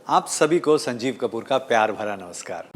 आप सभी को संजीव कपूर का प्यार भरा नमस्कार।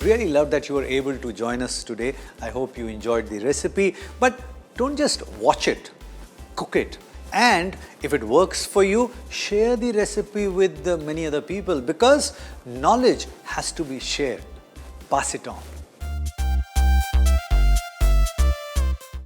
Really love that you were able to join us today. I hope you enjoyed the recipe, but don't just watch it, cook it. And if it works for you, share the recipe with many other people, because knowledge has to be shared. Pass it on.